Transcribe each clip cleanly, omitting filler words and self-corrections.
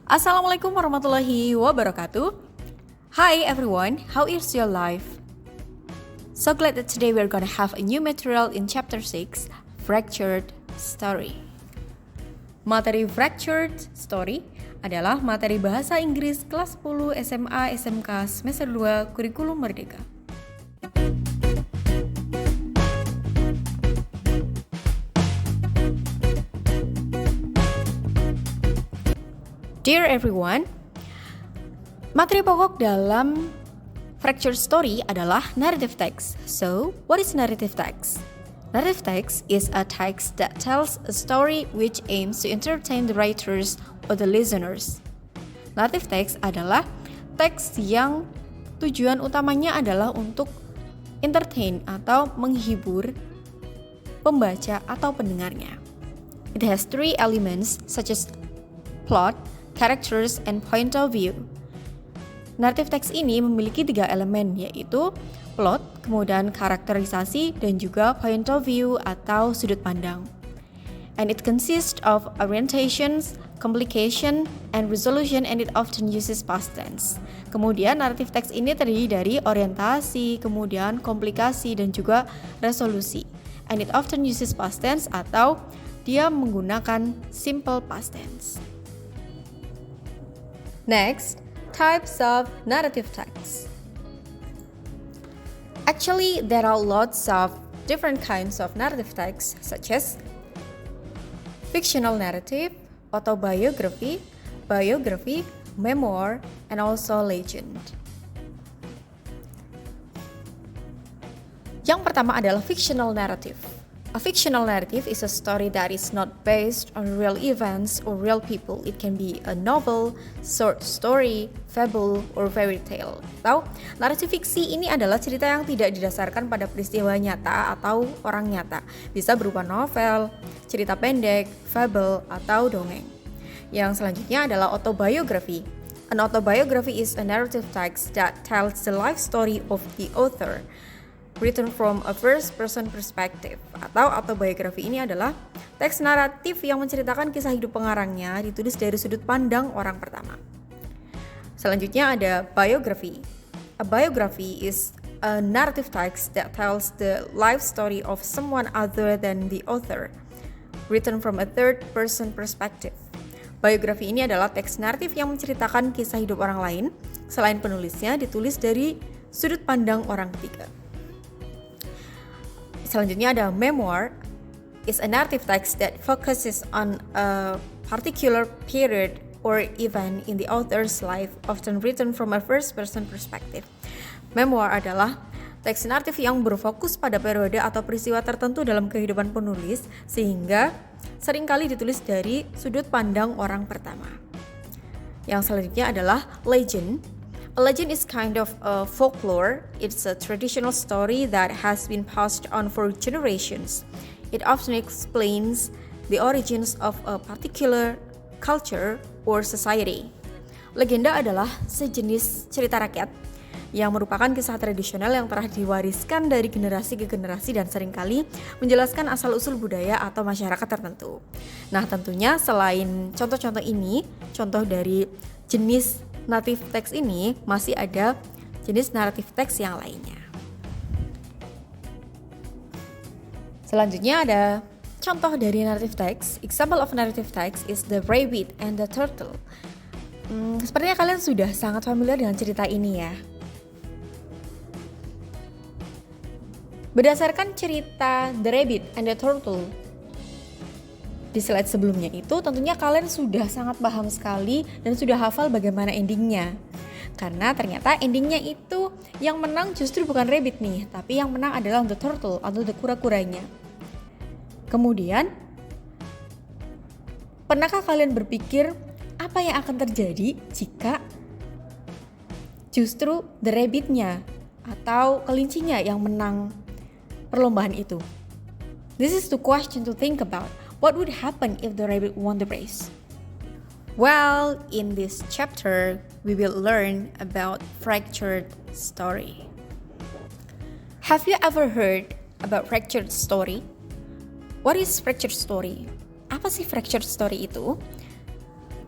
Assalamualaikum warahmatullahi wabarakatuh. Hi everyone, how is your life? So glad that today we're gonna have a new material in chapter 6, Fractured Story. Materi Fractured Story adalah materi bahasa Inggris kelas 10 SMA SMK semester 2 kurikulum Merdeka. Dear everyone, materi pokok dalam Fractured Story adalah narrative text. So, what is narrative text? Narrative text is a text that tells a story which aims to entertain the writers or the listeners. Narrative text adalah teks yang tujuan utamanya adalah untuk entertain atau menghibur pembaca atau pendengarnya. It has three elements such as plot, characters, and point of view. Narrative text ini memiliki 3 elemen, yaitu plot, kemudian karakterisasi, dan juga point of view atau sudut pandang. And it consists of orientations, complication, and resolution, and it often uses past tense. Kemudian narrative text ini terdiri dari orientasi, kemudian komplikasi, dan juga resolusi. And it often uses past tense atau dia menggunakan simple past tense. Next, types of narrative text. Actually, there are lots of different kinds of narrative text, such as fictional narrative, autobiography, biography, memoir, and also legend. Yang pertama adalah fictional narrative. A fictional narrative is a story that is not based on real events or real people. It can be a novel, short story, fable, or fairy tale. Atau narasi fiksi ini adalah cerita yang tidak didasarkan pada peristiwa nyata atau orang nyata. Bisa berupa novel, cerita pendek, fable, atau dongeng. Yang selanjutnya adalah autobiography. An autobiography is a narrative text that tells the life story of the author, written from a first-person perspective. Atau autobiografi ini adalah teks naratif yang menceritakan kisah hidup pengarangnya ditulis dari sudut pandang orang pertama. Selanjutnya ada biography. A biography is a narrative text that tells the life story of someone other than the author, written from a third-person perspective. Biografi ini adalah teks naratif yang menceritakan kisah hidup orang lain, selain penulisnya ditulis dari sudut pandang orang ketiga. Selanjutnya ada memoir, is a narrative text that focuses on a particular period or event in the author's life, often written from a first-person perspective. Memoir adalah teks naratif yang berfokus pada periode atau peristiwa tertentu dalam kehidupan penulis, sehingga seringkali ditulis dari sudut pandang orang pertama. Yang selanjutnya adalah legend. A legend is kind of a folklore. It's a traditional story that has been passed on for generations. It often explains the origins of a particular culture or society. Legenda adalah sejenis cerita rakyat yang merupakan kisah tradisional yang telah diwariskan dari generasi ke generasi dan seringkali menjelaskan asal-usul budaya atau masyarakat tertentu. Nah, tentunya selain contoh-contoh ini, contoh dari jenis narrative text ini masih ada jenis narrative text yang lainnya. Selanjutnya ada contoh dari narrative text. Example of narrative text is The Rabbit and the Turtle. Sepertinya kalian sudah sangat familiar dengan cerita ini ya. Berdasarkan cerita The Rabbit and the Turtle di slide sebelumnya itu, tentunya kalian sudah sangat paham sekali dan sudah hafal bagaimana endingnya. Karena ternyata endingnya itu yang menang justru bukan rabbit nih, tapi yang menang adalah the turtle atau the kura-kuranya. Kemudian, pernahkah kalian berpikir apa yang akan terjadi jika justru the rabbitnya atau kelincinya yang menang perlombaan itu? This is the question to think about. What would happen if the rabbit won the race? Well, in this chapter, we will learn about fractured story. Have you ever heard about fractured story? What is fractured story? Apa sih fractured story itu?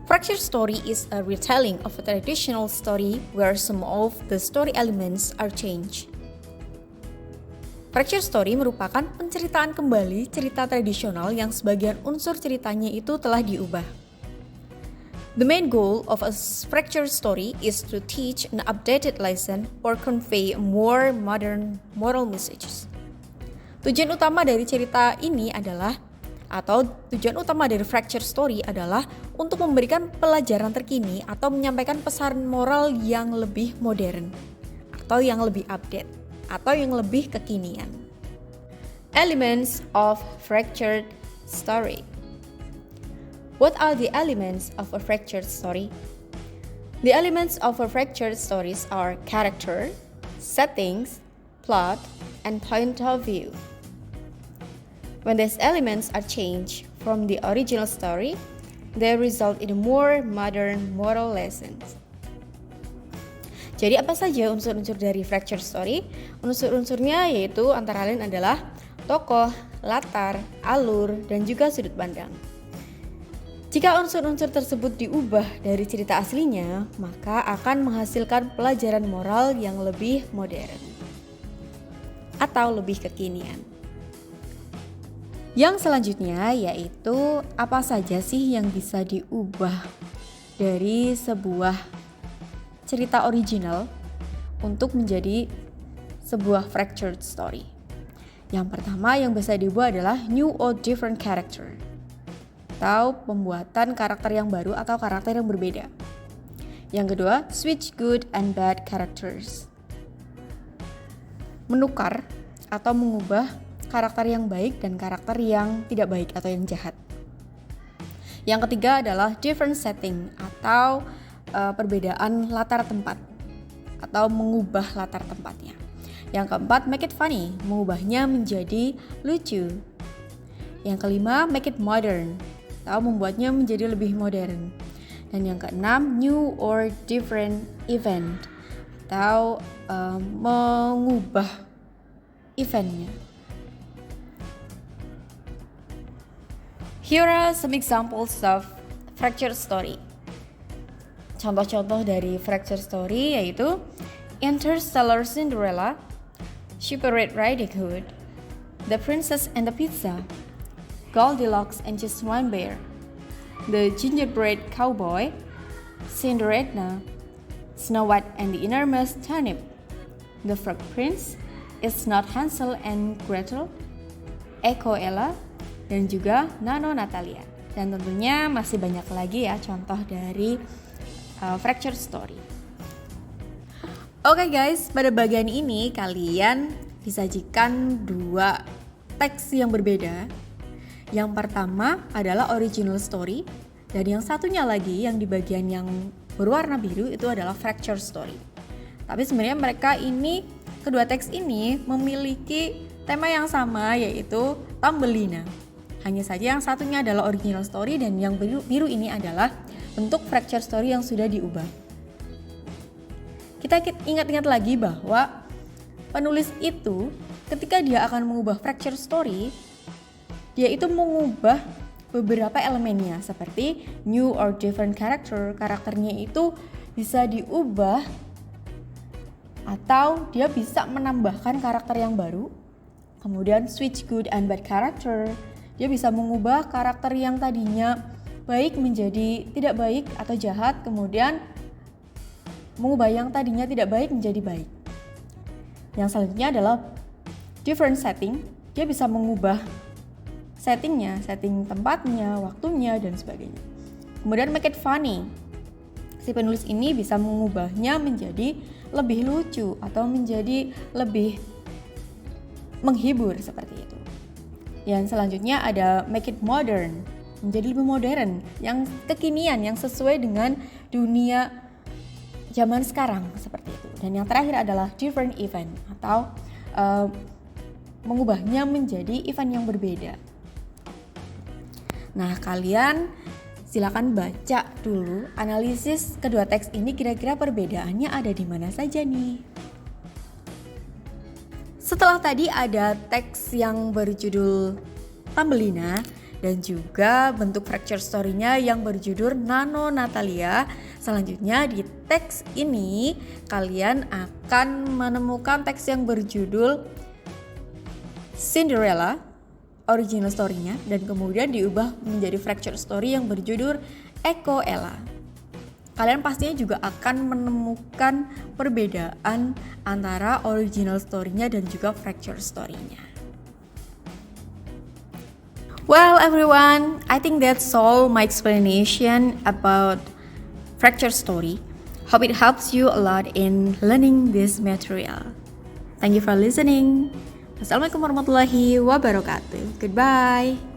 Fractured story is a retelling of a traditional story where some of the story elements are changed. Fractured story merupakan penceritaan kembali cerita tradisional yang sebagian unsur ceritanya itu telah diubah. The main goal of a fractured story is to teach an updated lesson or convey more modern moral messages. Tujuan utama dari cerita ini adalah, atau tujuan utama dari fractured story adalah untuk memberikan pelajaran terkini atau menyampaikan pesan moral yang lebih modern, atau yang lebih update, atau yang lebih kekinian. Elements of fractured story. What are the elements of a fractured story? The elements of a fractured stories are character, settings, plot, and point of view. When these elements are changed from the original story, they result in more modern moral lessons. Jadi apa saja unsur-unsur dari fractured story? Unsur-unsurnya yaitu antara lain adalah tokoh, latar, alur, dan juga sudut pandang. Jika unsur-unsur tersebut diubah dari cerita aslinya, maka akan menghasilkan pelajaran moral yang lebih modern atau lebih kekinian. Yang selanjutnya yaitu apa saja sih yang bisa diubah dari sebuah cerita original untuk menjadi sebuah fractured story. Yang pertama yang bisa diubah adalah new or different character, atau pembuatan karakter yang baru atau karakter yang berbeda. Yang kedua, switch good and bad characters. Menukar atau mengubah karakter yang baik dan karakter yang tidak baik atau yang jahat. Yang ketiga adalah different setting atau perbedaan latar tempat atau mengubah latar tempatnya. Yang keempat, make it funny, mengubahnya menjadi lucu. Yang kelima, make it modern, atau membuatnya menjadi lebih modern. Dan yang keenam, new or different event, atau mengubah eventnya. Here are some examples of fractured story. Contoh-contoh dari fractured story yaitu Interstellar Cinderella, Super Red Riding Hood, The Princess and the Pizza, Goldilocks and the Swineherd, The Gingerbread Cowboy, Cinderella, Snow White and the Enormous Turnip, The Frog Prince, It's Not Hansel and Gretel, Echo Ella, dan juga Nano Natalia. Dan tentunya masih banyak lagi ya contoh dari fractured story. Oke guys, pada bagian ini kalian disajikan dua teks yang berbeda. Yang pertama adalah original story, dan yang satunya lagi yang di bagian yang berwarna biru itu adalah fractured story. Tapi sebenarnya mereka ini, kedua teks ini memiliki tema yang sama yaitu Thumbelina. Hanya saja yang satunya adalah original story dan yang biru ini adalah bentuk fractured story yang sudah diubah. Kita ingat-ingat lagi bahwa penulis itu ketika dia akan mengubah fractured story, dia itu mengubah beberapa elemennya seperti new or different character, karakternya itu bisa diubah atau dia bisa menambahkan karakter yang baru. Kemudian switch good and bad character, dia bisa mengubah karakter yang tadinya baik menjadi tidak baik atau jahat, kemudian mengubah yang tadinya tidak baik menjadi baik. Yang selanjutnya adalah different setting, dia bisa mengubah settingnya, setting tempatnya, waktunya, dan sebagainya. Kemudian make it funny, si penulis ini bisa mengubahnya menjadi lebih lucu atau menjadi lebih menghibur seperti itu. Yang selanjutnya ada make it modern, menjadi lebih modern, yang kekinian, yang sesuai dengan dunia zaman sekarang seperti itu. Dan yang terakhir adalah different event atau mengubahnya menjadi event yang berbeda. Nah, kalian silakan baca dulu analisis kedua teks ini, kira-kira perbedaannya ada di mana saja nih. Setelah tadi ada teks yang berjudul Thumbelina, dan juga bentuk fracture story-nya yang berjudul Nano Natalia. Selanjutnya di teks ini kalian akan menemukan teks yang berjudul Cinderella original story-nya dan kemudian diubah menjadi fracture story yang berjudul Echo Ella. Kalian pastinya juga akan menemukan perbedaan antara original story-nya dan juga fracture story-nya. Well everyone, I think that's all my explanation about fracture story. Hope it helps you a lot in learning this material. Thank you for listening. Wassalamualaikum warahmatullahi wabarakatuh. Goodbye.